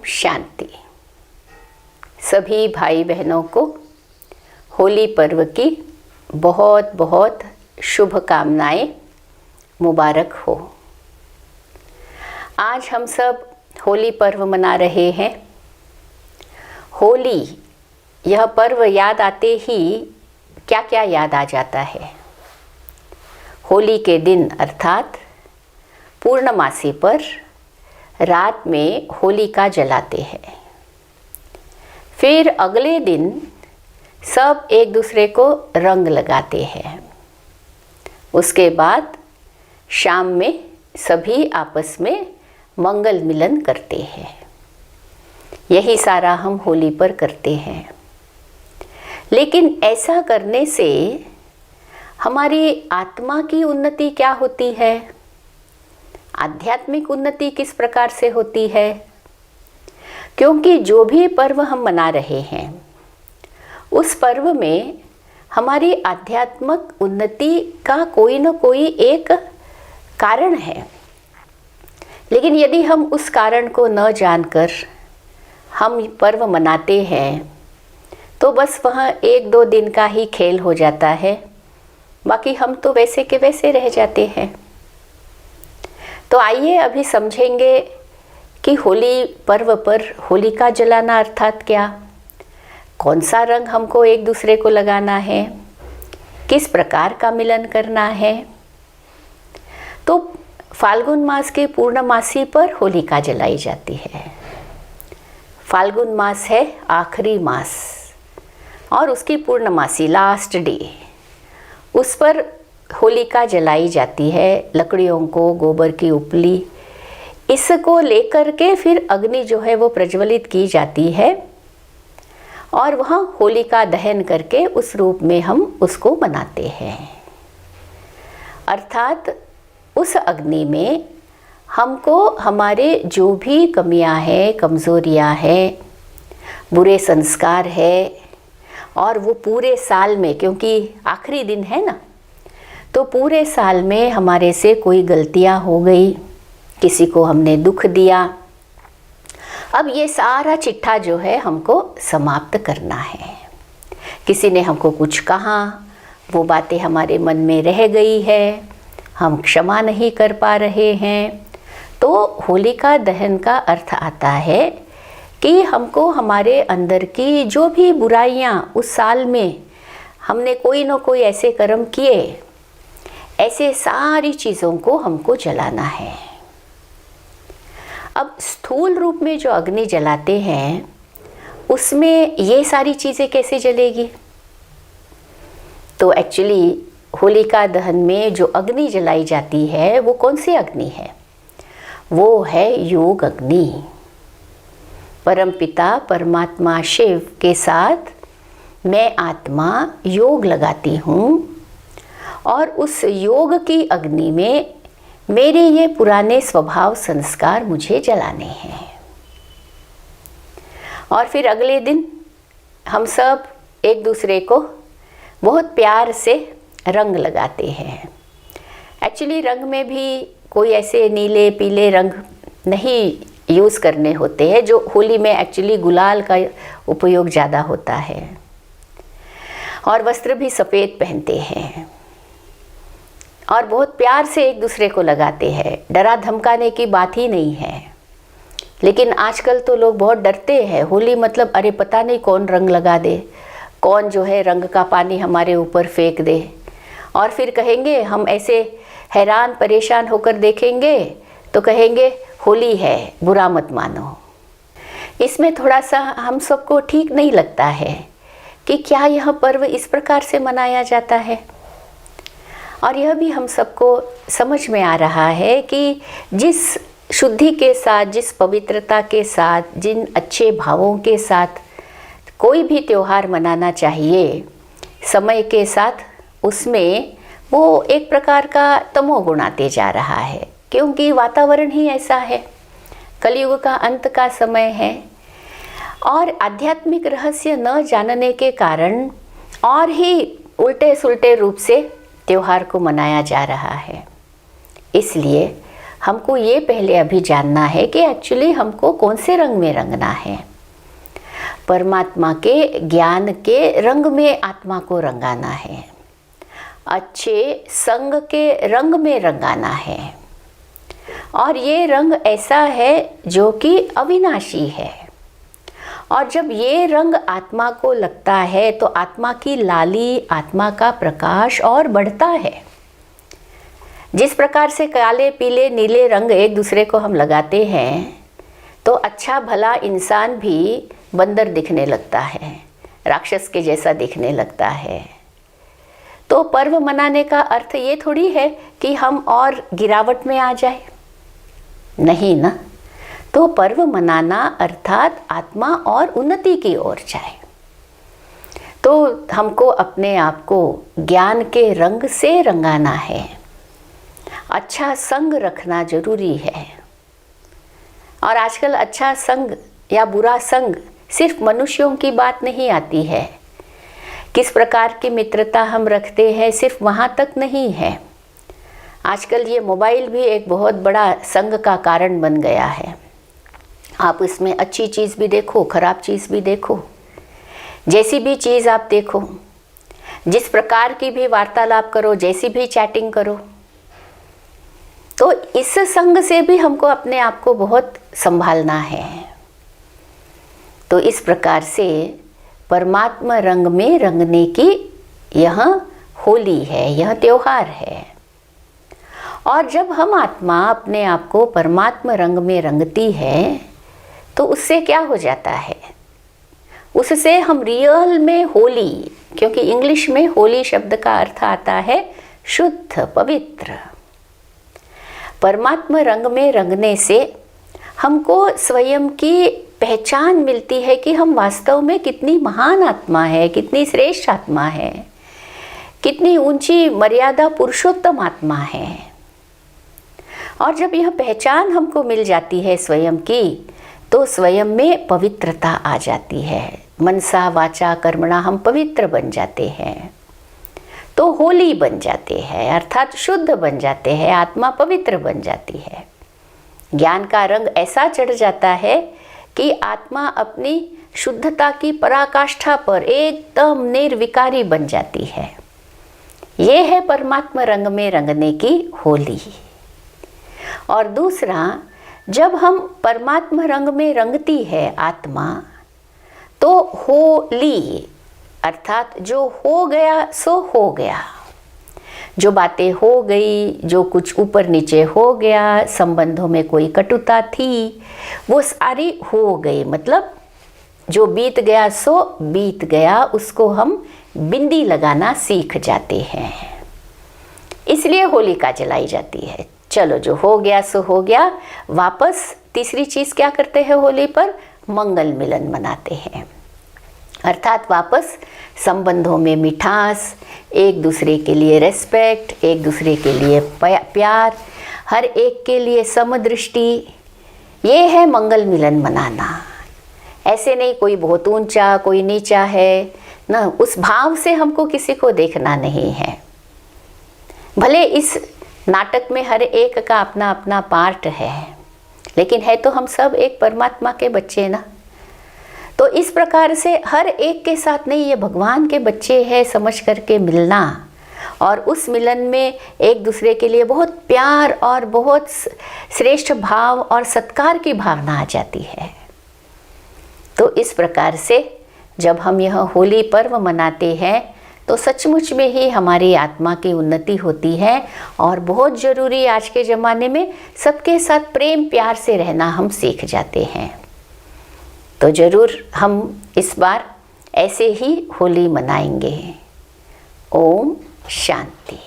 शांति। सभी भाई बहनों को होली पर्व की बहुत बहुत शुभकामनाएं मुबारक हो। आज हम सब होली पर्व मना रहे हैं। होली यह पर्व याद आते ही क्या क्या याद आ जाता है। होली के दिन अर्थात पूर्णमासी पर रात में होलिका जलाते हैं। फिर अगले दिन सब एक दूसरे को रंग लगाते हैं। उसके बाद शाम में सभी आपस में मंगल मिलन करते हैं। यही सारा हम होली पर करते हैं। लेकिन ऐसा करने से हमारी आत्मा की उन्नति क्या होती है? आध्यात्मिक उन्नति किस प्रकार से होती है? क्योंकि जो भी पर्व हम मना रहे हैं उस पर्व में हमारी आध्यात्मिक उन्नति का कोई न कोई एक कारण है। लेकिन यदि हम उस कारण को न जानकर हम पर्व मनाते हैं तो बस वह एक दो दिन का ही खेल हो जाता है। बाकी हम तो वैसे के वैसे रह जाते हैं। तो आइए अभी समझेंगे कि होली पर्व पर होलिका जलाना अर्थात क्या, कौन सा रंग हमको एक दूसरे को लगाना है, किस प्रकार का मिलन करना है। तो फाल्गुन मास के पूर्णमासी पर होलिका जलाई जाती है। फाल्गुन मास है आखिरी मास और उसकी पूर्णमासी लास्ट डे, उस पर होलिका जलाई जाती है। लकड़ियों को, गोबर की उपली, इसको लेकर के फिर अग्नि जो है वो प्रज्वलित की जाती है और वहाँ होलिका दहन करके उस रूप में हम उसको मनाते हैं। अर्थात उस अग्नि में हमको हमारे जो भी कमियां हैं, कमज़ोरियां हैं, बुरे संस्कार है, और वो पूरे साल में, क्योंकि आखिरी दिन है ना, तो पूरे साल में हमारे से कोई गलतियां हो गई, किसी को हमने दुख दिया, अब ये सारा चिट्ठा जो है हमको समाप्त करना है। किसी ने हमको कुछ कहा, वो बातें हमारे मन में रह गई है, हम क्षमा नहीं कर पा रहे हैं। तो होलिका दहन का अर्थ आता है कि हमको हमारे अंदर की जो भी बुराइयां उस साल में हमने कोई न कोई ऐसे कर्म किए, ऐसे सारी चीज़ों को हमको जलाना है। अब स्थूल रूप में जो अग्नि जलाते हैं उसमें ये सारी चीज़ें कैसे जलेगी? तो एक्चुअली होलिका दहन में जो अग्नि जलाई जाती है वो कौन सी अग्नि है? वो है योग अग्नि। परमपिता परमात्मा शिव के साथ मैं आत्मा योग लगाती हूँ और उस योग की अग्नि में मेरे ये पुराने स्वभाव संस्कार मुझे जलाने हैं। और फिर अगले दिन हम सब एक दूसरे को बहुत प्यार से रंग लगाते हैं। एक्चुअली रंग में भी कोई ऐसे नीले पीले रंग नहीं यूज़ करने होते हैं। जो होली में एक्चुअली गुलाल का उपयोग ज़्यादा होता है और वस्त्र भी सफ़ेद पहनते हैं और बहुत प्यार से एक दूसरे को लगाते हैं। डरा धमकाने की बात ही नहीं है। लेकिन आजकल तो लोग बहुत डरते हैं। होली मतलब अरे पता नहीं कौन रंग लगा दे, कौन जो है रंग का पानी हमारे ऊपर फेंक दे, और फिर कहेंगे, हम ऐसे हैरान परेशान होकर देखेंगे तो कहेंगे होली है, बुरा मत मानो। इसमें थोड़ा सा हम सबको ठीक नहीं लगता है कि क्या यह पर्व इस प्रकार से मनाया जाता है। और यह भी हम सबको समझ में आ रहा है कि जिस शुद्धि के साथ, जिस पवित्रता के साथ, जिन अच्छे भावों के साथ कोई भी त्यौहार मनाना चाहिए, समय के साथ उसमें वो एक प्रकार का तमोगुण आते जा रहा है। क्योंकि वातावरण ही ऐसा है, कलयुग का अंत का समय है और आध्यात्मिक रहस्य न जानने के कारण और ही उल्टे सुल्टे रूप से त्योहार को मनाया जा रहा है। इसलिए हमको ये पहले अभी जानना है कि एक्चुअली हमको कौन से रंग में रंगना है। परमात्मा के ज्ञान के रंग में आत्मा को रंगाना है, अच्छे संग के रंग में रंगाना है। और ये रंग ऐसा है जो कि अविनाशी है। और जब ये रंग आत्मा को लगता है तो आत्मा की लाली, आत्मा का प्रकाश और बढ़ता है। जिस प्रकार से काले, पीले, नीले रंग एक दूसरे को हम लगाते हैं तो अच्छा भला इंसान भी बंदर दिखने लगता है, राक्षस के जैसा दिखने लगता है। तो पर्व मनाने का अर्थ ये थोड़ी है कि हम और गिरावट में आ जाए, नहीं ना। तो पर्व मनाना अर्थात आत्मा और उन्नति की ओर जाए। तो हमको अपने आप को ज्ञान के रंग से रंगाना है, अच्छा संग रखना जरूरी है। और आजकल अच्छा संग या बुरा संग सिर्फ मनुष्यों की बात नहीं आती है, किस प्रकार की मित्रता हम रखते हैं सिर्फ वहाँ तक नहीं है। आजकल ये मोबाइल भी एक बहुत बड़ा संग का कारण बन गया है। आप इसमें अच्छी चीज़ भी देखो, खराब चीज़ भी देखो, जैसी भी चीज़ आप देखो, जिस प्रकार की भी वार्तालाप करो, जैसी भी चैटिंग करो, तो इस संग से भी हमको अपने आप को बहुत संभालना है। तो इस प्रकार से परमात्मा रंग में रंगने की यह होली है, यह त्योहार है। और जब हम आत्मा अपने आप को परमात्मा रंग में रंगती है तो उससे क्या हो जाता है, उससे हम रियल में होली, क्योंकि इंग्लिश में होली शब्द का अर्थ आता है शुद्ध, पवित्र। परमात्मा रंग में रंगने से हमको स्वयं की पहचान मिलती है कि हम वास्तव में कितनी महान आत्मा है, कितनी श्रेष्ठ आत्मा है, कितनी ऊंची मर्यादा पुरुषोत्तम आत्मा है। और जब यह पहचान हमको मिल जाती है स्वयं की, तो स्वयं में पवित्रता आ जाती है। मनसा वाचा कर्मणा हम पवित्र बन जाते हैं, तो होली बन जाते हैं, अर्थात शुद्ध बन जाते हैं, आत्मा पवित्र बन जाती है। ज्ञान का रंग ऐसा चढ़ जाता है कि आत्मा अपनी शुद्धता की पराकाष्ठा पर एकदम निर्विकारी बन जाती है। ये है परमात्मा रंग में रंगने की होली। और दूसरा, जब हम परमात्मा रंग में रंगती है आत्मा, तो होली अर्थात जो हो गया सो हो गया, जो बातें हो गई, जो कुछ ऊपर नीचे हो गया, संबंधों में कोई कटुता थी, वो सारी हो गई। मतलब जो बीत गया सो बीत गया, उसको हम बिंदी लगाना सीख जाते हैं। इसलिए होलिका जलाई जाती है। चलो जो हो गया सो हो गया, वापस तीसरी चीज़ क्या करते हैं होली पर, मंगल मिलन मनाते हैं। अर्थात वापस संबंधों में मिठास, एक दूसरे के लिए रेस्पेक्ट, एक दूसरे के लिए प्यार, हर एक के लिए समदृष्टि, ये है मंगल मिलन मनाना। ऐसे नहीं कोई बहुत ऊंचा कोई नीचा है ना, उस भाव से हमको किसी को देखना नहीं है। भले इस नाटक में हर एक का अपना अपना पार्ट है, लेकिन है तो हम सब एक परमात्मा के बच्चे ना। तो इस प्रकार से हर एक के साथ नहीं, ये भगवान के बच्चे हैं समझ करके मिलना, और उस मिलन में एक दूसरे के लिए बहुत प्यार और बहुत श्रेष्ठ भाव और सत्कार की भावना आ जाती है। तो इस प्रकार से जब हम यह होली पर्व मनाते हैं तो सचमुच में ही हमारी आत्मा की उन्नति होती है। और बहुत ज़रूरी आज के ज़माने में सबके साथ प्रेम प्यार से रहना हम सीख जाते हैं। तो ज़रूर हम इस बार ऐसे ही होली मनाएंगे। ओम शांति।